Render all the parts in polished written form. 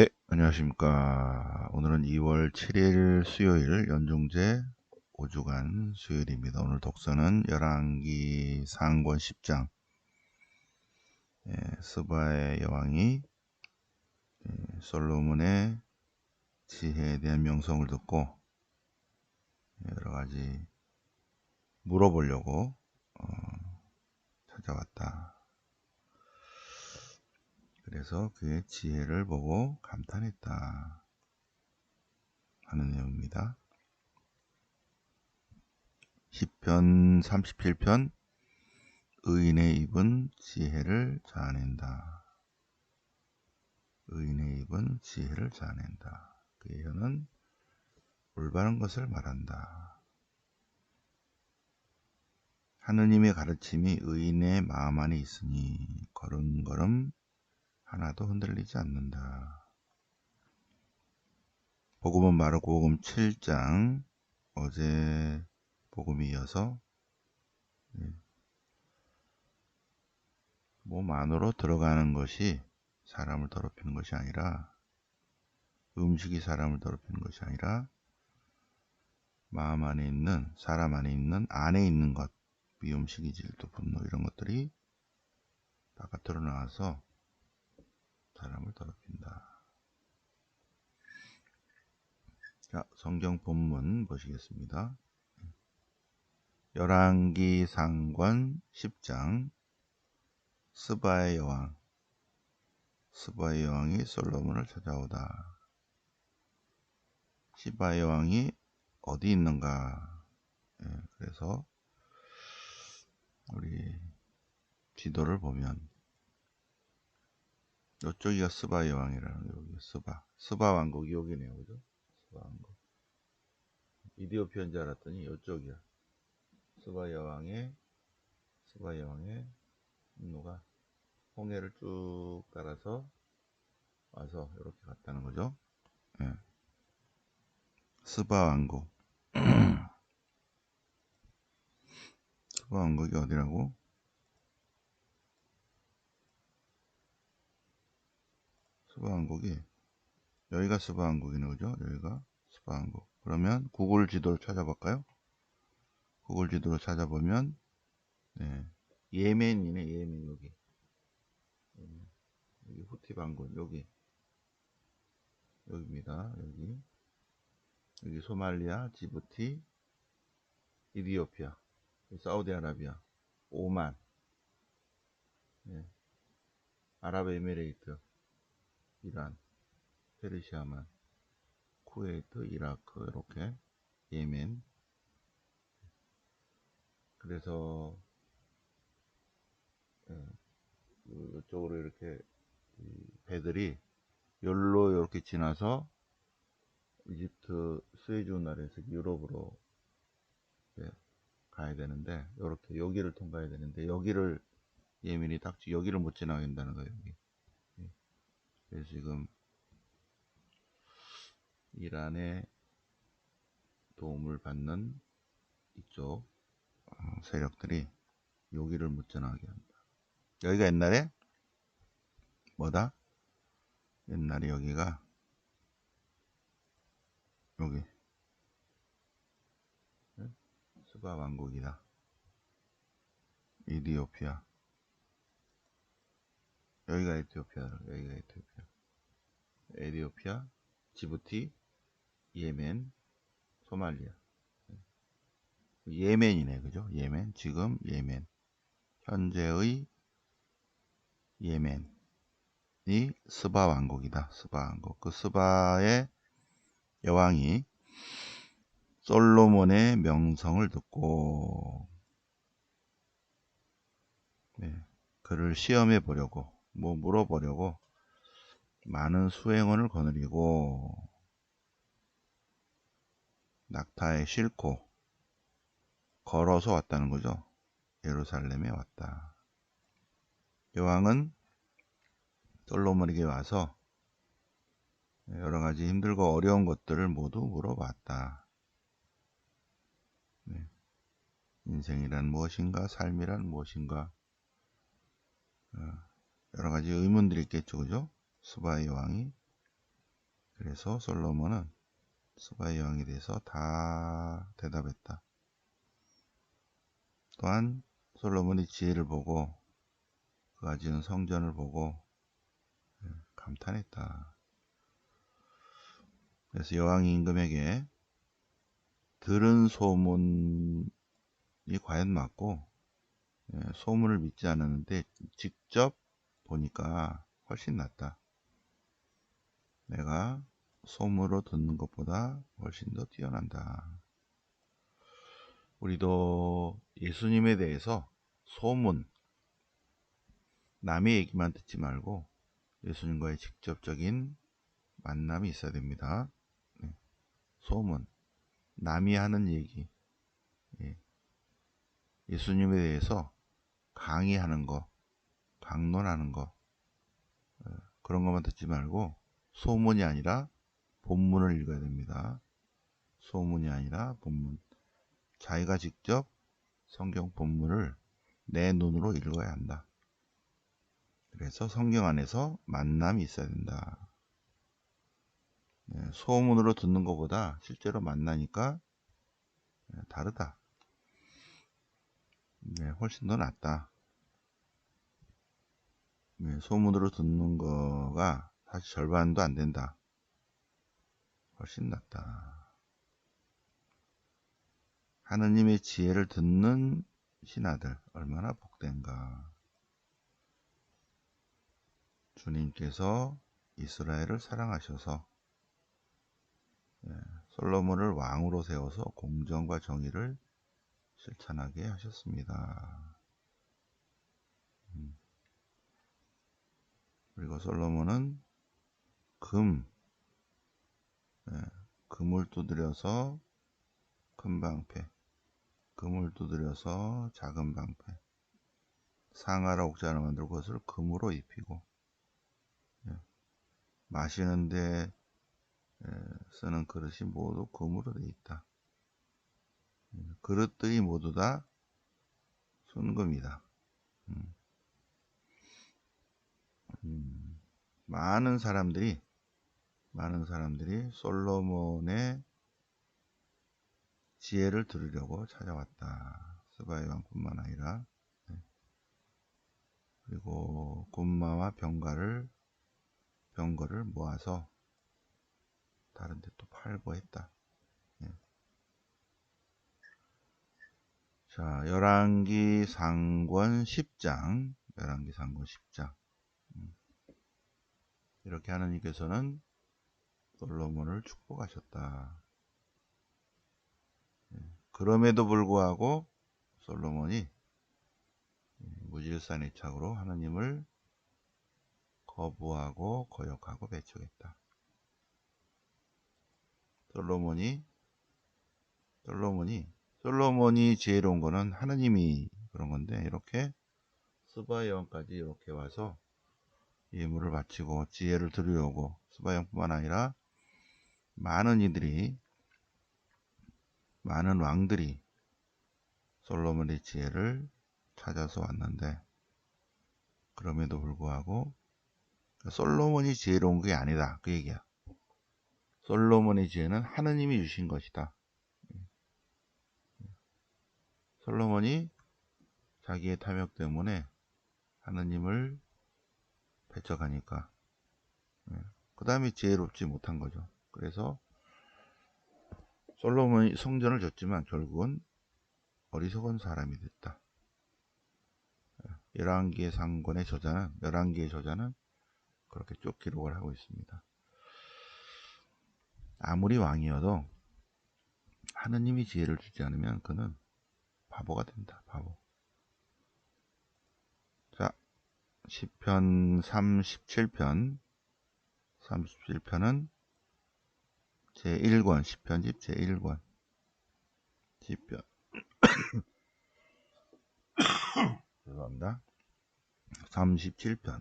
네, 안녕하십니까. 오늘은 2월 7일 수요일 연중제 5주간 수요일입니다. 오늘 독서는 열왕기 상권 10장 스바의 여왕이 솔로몬의 지혜에 대한 명성을 듣고 여러가지 물어보려고 찾아왔다. 그래서 그의 지혜를 보고 감탄했다 하는 내용입니다. 10편 37편 의인의 입은 지혜를 자아낸다. 의인의 입은 지혜를 자아낸다. 그의 혀는 올바른 것을 말한다. 하느님의 가르침이 의인의 마음 안에 있으니 걸음걸음 하나도 흔들리지 않는다. 복음은 마르코복음 7장 어제 복음이 이어서 몸 안으로 들어가는 것이 사람을 더럽히는 것이 아니라 음식이 사람을 더럽히는 것이 아니라 마음 안에 있는 사람 안에 있는 것 미움시기 질투 분노 이런 것들이 바깥으로 나와서 사람을 더럽힌다. 자, 성경 본문 보시겠습니다. 열왕기 상권 10장 스바의 여왕이 솔로몬을 찾아오다. 스바의 여왕이 어디 있는가? 그래서 우리 지도를 보면 이쪽이가 스바의 여왕이라는 거, 여기 스바 왕국이 여기네요, 그죠? 스바 왕국. 이디오피아인 줄 알았더니 이쪽이야. 스바 여왕의 인노가 홍해를 쭉 따라서 와서 이렇게 갔다는 거죠. 예. 스바 왕국. 스바 왕국이 어디라고? 스바 왕국이 여기가 스바 왕국이네, 그죠? 여기가 스바 왕국. 그러면 구글 지도를 찾아볼까요? 구글 지도를 찾아보면 예멘이네. 예멘 여기. 여기 후티 반군 여기입니다. 여기 소말리아, 지부티, 이디오피아, 사우디아라비아, 오만, 아랍에미레이트, 이란, 페르시아만, 쿠웨이트, 이라크 이렇게 예멘. 그래서 이쪽으로 이렇게 배들이 열로 이렇게 지나서 이집트 스웨즈 운하에서 유럽으로 가야 되는데 이렇게 여기를 통과해야 되는데 여기를 예멘이 딱 여기를 못 지나게 된다는 거예요. 여기. 그래서 지금 이란의 도움을 받는 이쪽 세력들이 여기를 못 지나게 한다. 여기가 옛날에 뭐다? 옛날에 여기가 여기 스바 왕국이다. 이디오피아. 여기가 에티오피아, 지부티, 예멘, 소말리아. 예멘이네, 그죠? 예멘. 지금 예멘. 현재의 예멘이 스바 왕국이다. 스바 왕국. 그 스바의 여왕이 솔로몬의 명성을 듣고 그를 시험해 보려고 물어보려고 많은 수행원을 거느리고 낙타에 싣고 걸어서 왔다는 거죠. 예루살렘에 왔다. 여왕은 솔로몬에게 와서 여러가지 힘들고 어려운 것들을 모두 물어봤다. 인생이란 무엇인가, 삶이란 무엇인가, 여러가지 의문들이 있겠죠, 그죠? 스바의 여왕이 그래서 솔로몬은 스바의 왕에 대해서 다 대답했다. 또한 솔로몬이 지혜를 보고 그가 지은 성전을 보고 감탄했다. 그래서 여왕이 임금에게 들은 소문이 과연 맞고 소문을 믿지 않았는데 직접 보니까 훨씬 낫다. 내가 소문으로 듣는 것보다 훨씬 더 뛰어난다. 우리도 예수님에 대해서 소문, 남의 얘기만 듣지 말고 예수님과의 직접적인 만남이 있어야 됩니다. 소문, 남이 하는 얘기, 예수님에 대해서 강의하는 거, 강론하는 거, 그런 것만 듣지 말고 소문이 아니라 본문을 읽어야 됩니다. 소문이 아니라 본문. 자기가 직접 성경 본문을 내 눈으로 읽어야 한다. 그래서 성경 안에서 만남이 있어야 된다. 소문으로 듣는 것보다 실제로 만나니까 다르다. 훨씬 더 낫다. 소문으로 듣는 거가 사실 절반도 안 된다. 훨씬 낫다. 하느님의 지혜를 듣는 신하들 얼마나 복된가. 주님께서 이스라엘을 사랑하셔서 솔로몬을 왕으로 세워서 공정과 정의를 실천하게 하셨습니다. 그리고 솔로몬은 금을 두드려서 큰 방패, 금을 두드려서 작은 방패, 상하라 옥자를 만들고 그것을 금으로 입히고, 마시는데 쓰는 그릇이 모두 금으로 되어 있다. 그릇들이 모두 다 순금이다. 많은 사람들이 솔로몬의 지혜를 들으려고 찾아왔다. 스바의 왕뿐만 아니라 그리고 군마와 병거를 모아서 다른 데 또 팔고 했다. 자, 열왕기 상권 10장. 이렇게 하나님께서는 솔로몬을 축복하셨다. 그럼에도 불구하고 솔로몬이 무질서한 착으로 하나님을 거부하고 거역하고 배척했다. 솔로몬이 지혜로운 거는 하나님이 그런 건데, 이렇게 스바의 왕까지 이렇게 와서 예물을 바치고 지혜를 들으려고, 스바의 왕뿐만 아니라 많은 왕들이 솔로몬의 지혜를 찾아서 왔는데, 그럼에도 불구하고 솔로몬이 지혜로운 게 아니다, 그 얘기야. 솔로몬의 지혜는 하느님이 주신 것이다. 솔로몬이 자기의 탐욕 때문에 하느님을 배척하니까 그 다음에 지혜롭지 못한 거죠. 그래서 솔로몬이 성전을 졌지만 결국은 어리석은 사람이 됐다. 열왕기의 저자는 그렇게 쭉 기록을 하고 있습니다. 아무리 왕이어도 하느님이 지혜를 주지 않으면 그는 바보가 된다. 바보. 자, 시편 37편은 제1권, 시편집 제1권. 시편 죄송합니다. 37편.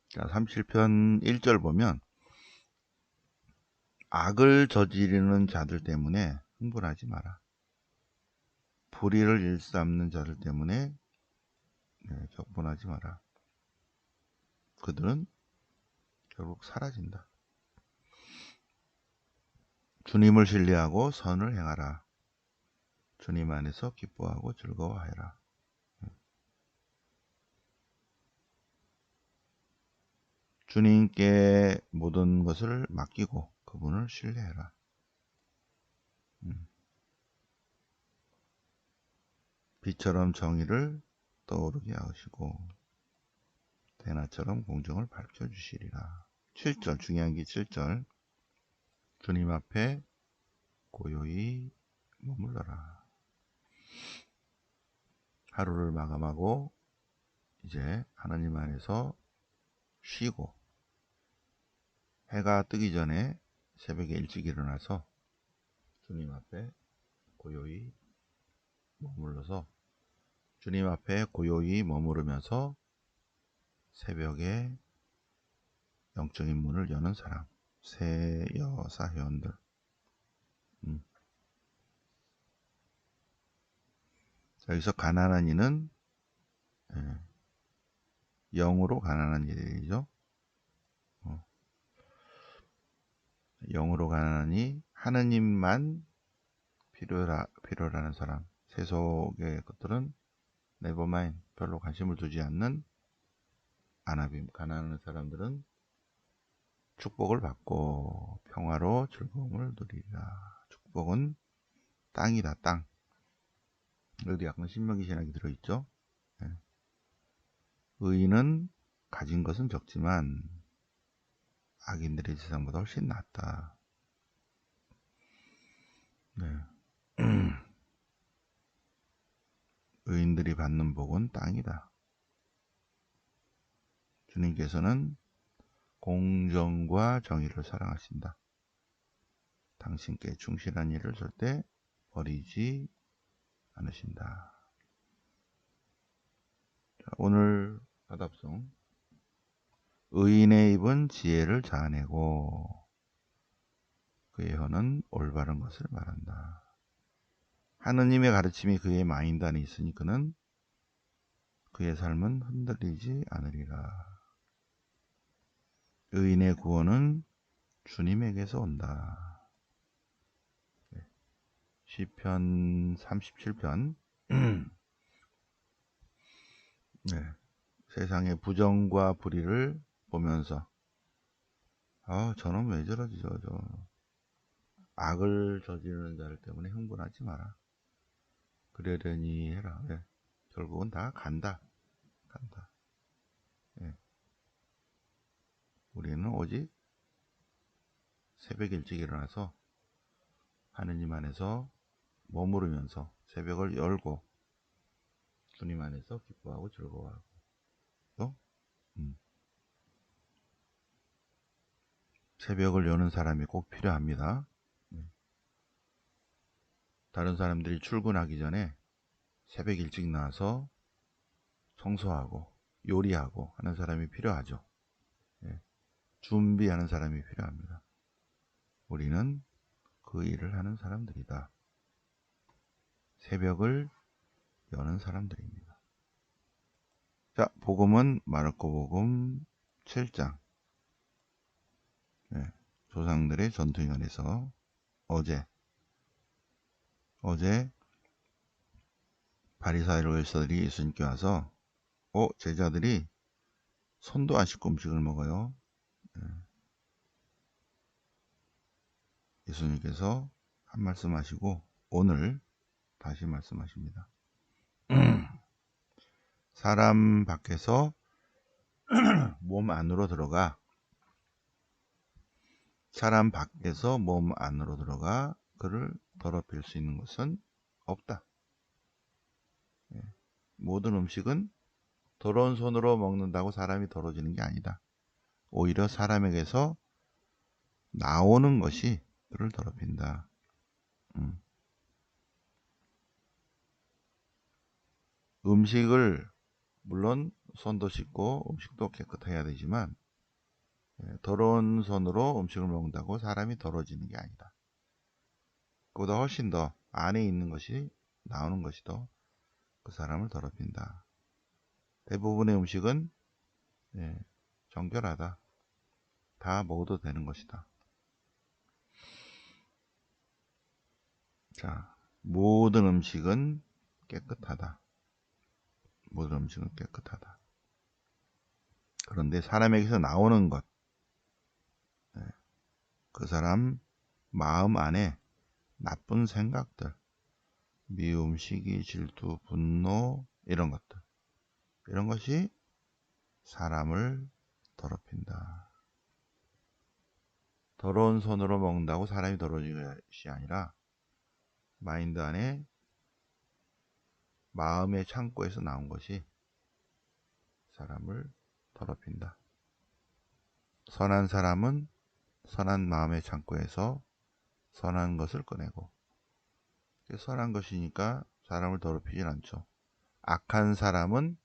자, 37편 1절 보면, 악을 저지르는 자들 때문에 흥분하지 마라. 불의를 일삼는 자들 때문에 격분하지 마라. 그들은 결국 사라진다. 주님을 신뢰하고 선을 행하라. 주님 안에서 기뻐하고 즐거워하라. 주님께 모든 것을 맡기고 그분을 신뢰해라. 빛처럼 정의를 떠오르게 하시고 대낮처럼 공정을 밝혀주시리라. 7절, 중요한 게 7절. 주님 앞에 고요히 머물러라. 하루를 마감하고 이제 하나님 안에서 쉬고 해가 뜨기 전에 새벽에 일찍 일어나서 주님 앞에 고요히 머물러서 주님 앞에 고요히 머무르면서 새벽에 영적인 문을 여는 사람, 세여사회원들. 여기서 가난한 이는 영으로 가난한 이들이죠. 영으로 가난하니 하느님만 필요라는 사람. 세속의 것들은 네버마인, 별로 관심을 두지 않는 아나빔, 가난한 사람들은 축복을 받고 평화로 즐거움을 누리리라. 축복은 땅이다, 땅. 여기도 약간 신명기 신학이 들어있죠. 의인은 가진 것은 적지만 악인들의 세상보다 훨씬 낫다. 의인들이 받는 복은 땅이다. 주님께서는 공정과 정의를 사랑하신다. 당신께 충실한 일을 절대 버리지 않으신다. 자, 오늘 사답송. 의인의 입은 지혜를 자아내고 그의 혀는 올바른 것을 말한다. 하느님의 가르침이 그의 마인드 안에 있으니 그는 그의 삶은 흔들리지 않으리라. 의인의 구원은 주님에게서 온다. 시편 37편. 네. 세상의 부정과 불의를 보면서 저놈 왜 저러지 저 악을 저지르는 자들 때문에 흥분하지 마라. 그러려니 해라. 네. 결국은 다 간다. 네. 우리는 오직 새벽 일찍 일어나서 하느님 안에서 머무르면서 새벽을 열고 주님 안에서 기뻐하고 즐거워하고 또 새벽을 여는 사람이 꼭 필요합니다. 다른 사람들이 출근하기 전에 새벽 일찍 나와서 청소하고 요리하고 하는 사람이 필요하죠. 준비하는 사람이 필요합니다. 우리는 그 일을 하는 사람들이다. 새벽을 여는 사람들입니다. 자, 복음은 마르코복음 7장. 조상들의 전통에 관해서 어제 바리사이로에서들이 예수님께 와서 제자들이 손도 안 씻고 음식을 먹어요. 예수님께서 한 말씀 하시고 오늘 다시 말씀하십니다. 사람 밖에서 몸 안으로 들어가 그를 더럽힐 수 있는 것은 없다. 모든 음식은 더러운 손으로 먹는다고 사람이 더러워지는 게 아니다. 오히려 사람에게서 나오는 것이 그를 더럽힌다. 음식을 물론 손도 씻고 음식도 깨끗해야 되지만 더러운 손으로 음식을 먹는다고 사람이 더러워지는 게 아니다. 그보다 훨씬 더 안에 있는 것이 나오는 것이 더 그 사람을 더럽힌다. 대부분의 음식은 정결하다. 다 먹어도 되는 것이다. 자, 모든 음식은 깨끗하다. 모든 음식은 깨끗하다. 그런데 사람에게서 나오는 것, 그 사람 마음 안에 나쁜 생각들, 미움, 시기, 질투, 분노, 이런 것들, 이런 것이 사람을 더럽힌다. 더러운 손으로 먹는다고 사람이 더러워진 것이 아니라 마인드 안에 마음의 창고에서 나온 것이 사람을 더럽힌다. 선한 사람은 선한 마음의 창고에서 선한 것을 꺼내고, 선한 것이니까 사람을 더럽히진 않죠. 악한 사람은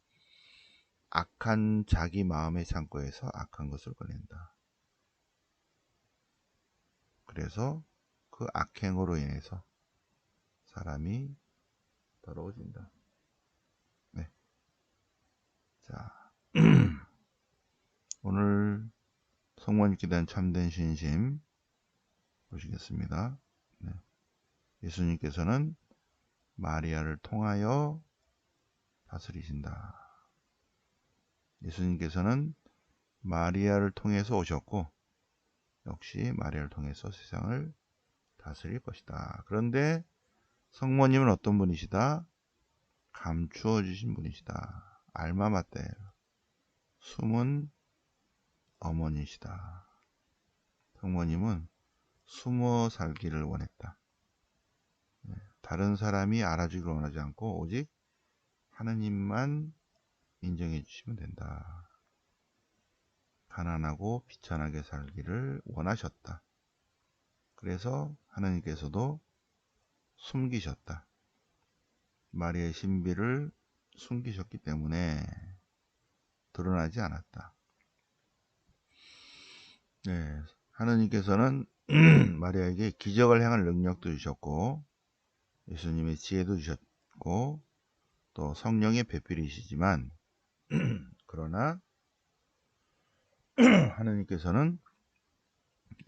악한 자기 마음의 창고에서 악한 것을 꺼낸다. 그래서 그 악행으로 인해서 사람이 더러워진다. 네. 자, 오늘 성모님께 대한 참된 신심 보시겠습니다. 네. 예수님께서는 마리아를 통하여 다스리신다. 예수님께서는 마리아를 통해서 오셨고 역시 마리아를 통해서 세상을 다스릴 것이다. 그런데 성모님은 어떤 분이시다? 감추어 주신 분이시다. 알마마떼, 숨은 어머니시다. 성모님은 숨어 살기를 원했다. 다른 사람이 알아주기를 원하지 않고 오직 하느님만 인정해 주시면 된다. 가난하고 비천하게 살기를 원하셨다. 그래서 하느님께서도 숨기셨다. 마리아의 신비를 숨기셨기 때문에 드러나지 않았다. 네, 하느님께서는 마리아에게 기적을 행할 능력도 주셨고 예수님의 지혜도 주셨고 또 성령의 배필이시지만 그러나 하느님께서는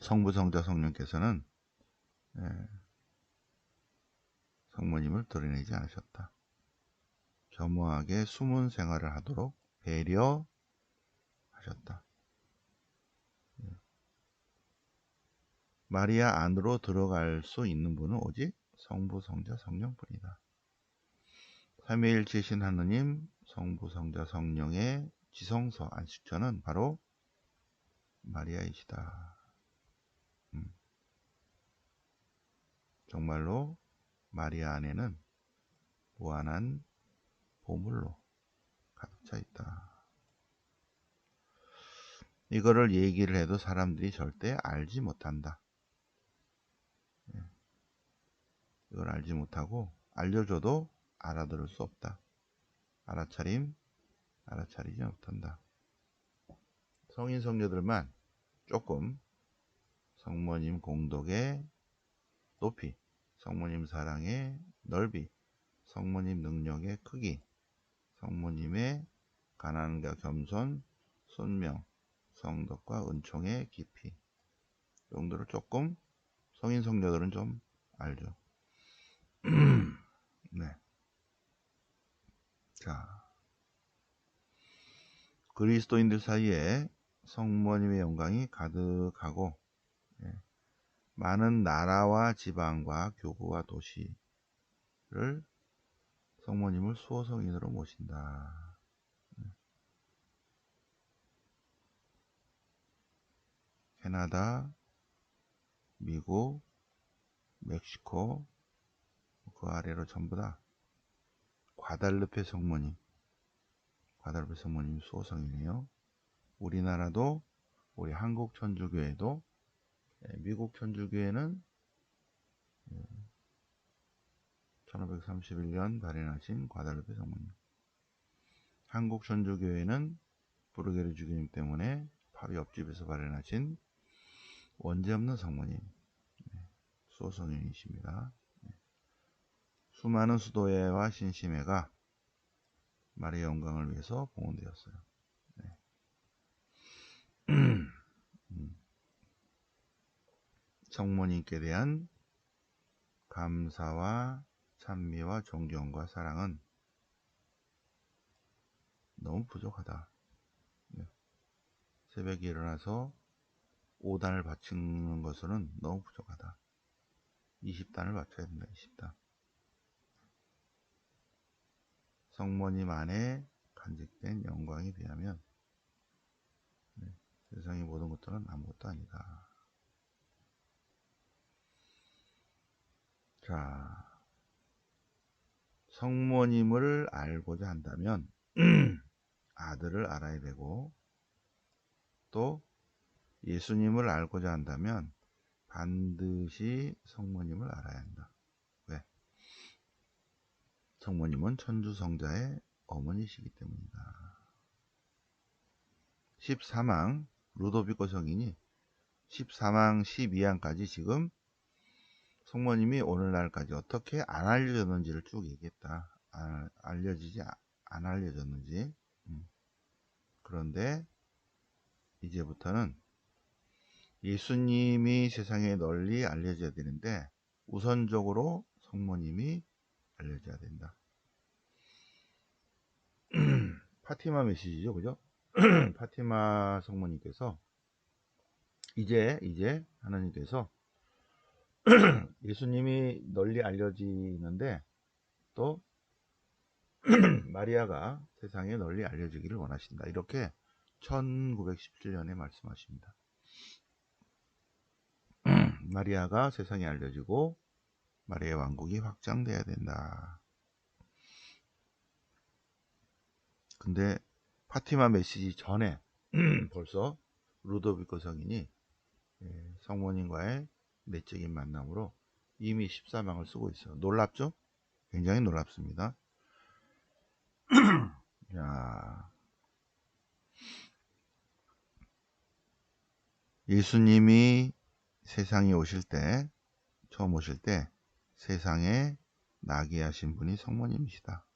성부, 성자, 성령께서는 성모님을 드러내지 않으셨다. 겸허하게 숨은 생활을 하도록 배려하셨다. 마리아 안으로 들어갈 수 있는 분은 오직 성부, 성자, 성령뿐이다. 삼위일체신 하느님, 성부, 성자, 성령의 지성소 안식처는 바로 마리아이시다. 정말로 마리아 안에는 무한한 보물로 가득 차 있다. 이거를 얘기를 해도 사람들이 절대 알지 못한다. 이걸 알지 못하고 알려줘도 알아들을 수 없다. 알아차리지 못한다. 성인 성녀들만 조금 성모님 공덕의 높이, 성모님 사랑의 넓이, 성모님 능력의 크기, 성모님의 가난과 겸손, 순명, 성덕과 은총의 깊이 정도를 조금 성인 성녀들은 좀 알죠. 네. 자, 그리스도인들 사이에 성모님의 영광이 가득하고 많은 나라와 지방과 교구와 도시를 성모님을 수호성인으로 모신다. 캐나다, 미국, 멕시코 그 아래로 전부 다 과달르페 성모님 수호성이네요. 우리나라도 우리 한국 천주교회도 미국 천주교회는 1531년 발현하신 과달르페 성모님, 한국 천주교회는 부르게르 주교님 때문에 바로 옆집에서 발현하신 원죄없는 성모님 수호성인이십니다. 수많은 수도회와 신심회가 마리아 영광을 위해서 봉헌되었어요. 네. 성모님께 대한 감사와 찬미와 존경과 사랑은 너무 부족하다. 새벽에 일어나서 5단을 바치는 것은 너무 부족하다. 20단을 바쳐야 된다. 20단. 성모님 안에 간직된 영광에 비하면 세상의 모든 것들은 아무것도 아니다. 자, 성모님을 알고자 한다면 아들을 알아야 되고, 또 예수님을 알고자 한다면 반드시 성모님을 알아야 한다. 왜? 성모님은 천주성자의 어머니시기 때문이다. 14망 루도비코 성인이 14망 12항까지 지금 성모님이 오늘날까지 어떻게 안 알려졌는지를 쭉 얘기했다. 안 알려졌는지. 그런데 이제부터는 예수님이 세상에 널리 알려져야 되는데 우선적으로 성모님이 알려져야 된다. 파티마 메시지죠, 그죠? 파티마 성모님께서 이제 하나님께서 예수님이 널리 알려지는데 또 마리아가 세상에 널리 알려지기를 원하신다. 이렇게 1917년에 말씀하십니다. 마리아가 세상에 알려지고 마리아의 왕국이 확장돼야 된다. 근데 파티마 메시지 전에 벌써 루도비코 성인이 성모님과의 내적인 만남으로 이미 14망을 쓰고 있어요. 놀랍죠? 굉장히 놀랍습니다. 자, 예수님이 세상에 오실 때, 처음 오실 때 세상에 나게 하신 분이 성모님이시다.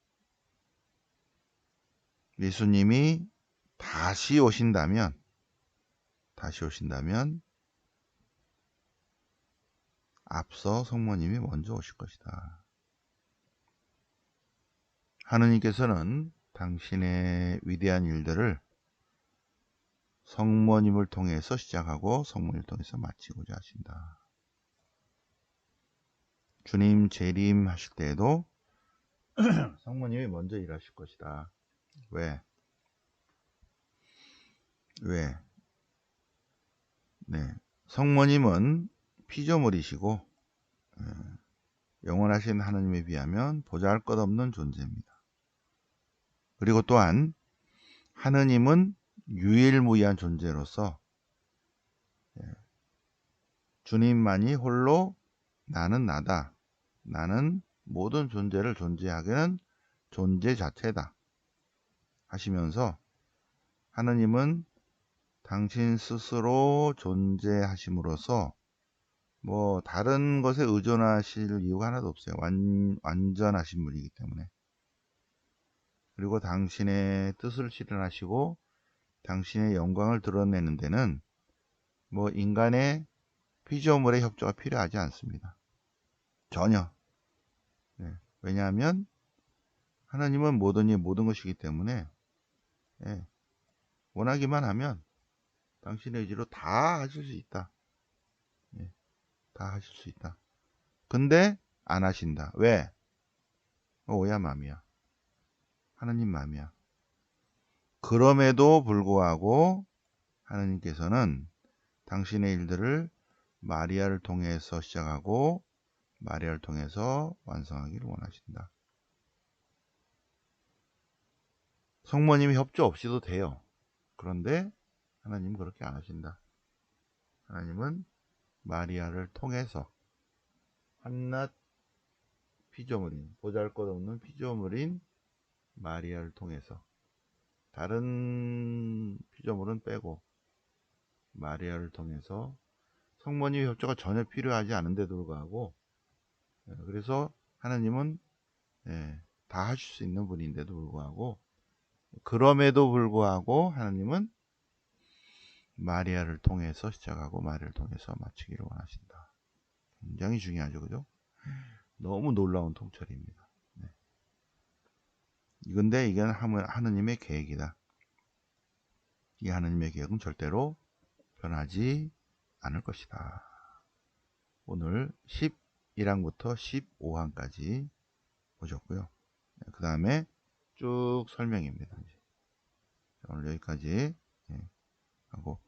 예수님이 다시 오신다면 앞서 성모님이 먼저 오실 것이다. 하느님께서는 당신의 위대한 일들을 성모님을 통해서 시작하고 성모님을 통해서 마치고자 하신다. 주님 재림하실 때에도 성모님이 먼저 일하실 것이다. 왜? 네, 성모님은 피조물이시고 영원하신 하느님에 비하면 보잘것없는 존재입니다. 그리고 또한 하느님은 유일무이한 존재로서 주님만이 홀로 나는 나다. 나는 모든 존재를 존재하게는 존재 자체다. 하시면서 하느님은 당신 스스로 존재하심으로써 뭐 다른 것에 의존하실 이유가 하나도 없어요. 완전하신 분이기 때문에. 그리고 당신의 뜻을 실현하시고 당신의 영광을 드러내는 데는 뭐 인간의 피조물의 협조가 필요하지 않습니다. 전혀. 왜냐하면 하나님은 모든 것이기 때문에 원하기만 하면 당신의 의지로 다 하실 수 있다. 다 하실 수 있다. 근데 안 하신다. 왜? 오야 맘이야. 하나님 맘이야. 그럼에도 불구하고 하나님께서는 당신의 일들을 마리아를 통해서 시작하고 마리아를 통해서 완성하기를 원하신다. 성모님이 협조 없이도 돼요. 그런데 하나님은 그렇게 안 하신다. 하나님은 마리아를 통해서 한낱 피조물인, 보잘것없는 피조물인 마리아를 통해서 다른 피조물은 빼고 마리아를 통해서 성모님의 협조가 전혀 필요하지 않은데도 불구하고 그래서 하나님은 다 하실 수 있는 분인데도 불구하고 그럼에도 불구하고 하나님은 마리아를 통해서 시작하고 마리아를 통해서 마치기를 원하신다. 굉장히 중요하죠. 그죠? 너무 놀라운 통찰입니다. 네. 이건데 이건 하느님의 계획이다. 이 하느님의 계획은 절대로 변하지 않을 것이다. 오늘 11항부터 15항까지 보셨고요. 그 다음에 쭉 설명입니다. 오늘 여기까지 하고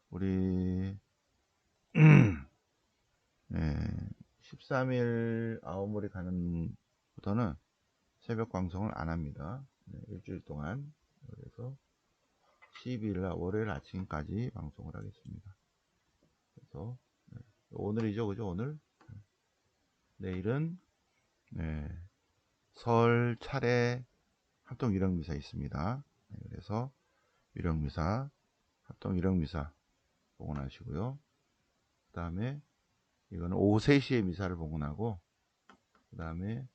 우리 13일 아오모리 가는 부터는 새벽 방송을 안 합니다. 일주일 동안. 그래서 12일날 월요일 아침까지 방송을 하겠습니다. 그래서 오늘이죠, 그죠? 오늘. 내일은 설 차례 합동 유령미사 있습니다. 그래서 유령미사, 합동 유령미사 봉헌하시고요. 그 다음에 이거는 오후 3시에 미사를 봉헌하고, 그 다음에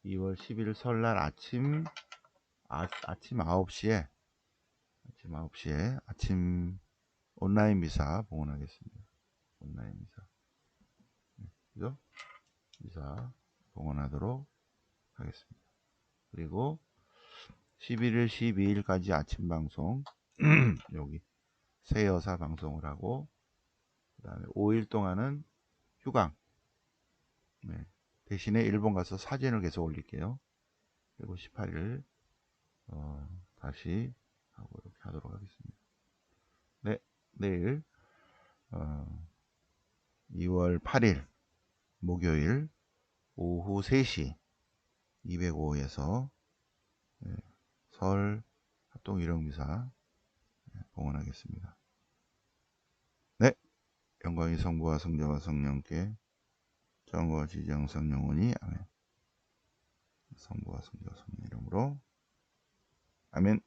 2월 10일 설날 아침 9시에 아침 온라인 미사 봉헌하겠습니다. 온라인 미사. 그죠? 미사 봉헌하도록 하겠습니다. 그리고 11일, 12일까지 아침 방송 여기 새여사 방송을 하고, 그 다음에 5일 동안은 휴강. 대신에 일본 가서 사진을 계속 올릴게요. 그리고 18일 다시 하고 이렇게 하도록 하겠습니다. 네, 내일 2월 8일 목요일 오후 3시 205호에서 설 합동 유령미사 봉헌하겠습니다. 네, 영광이 성부와 성자와 성령께 정과 지정성 영원히 아멘. 성부와 성자와 성령 이름으로 아멘.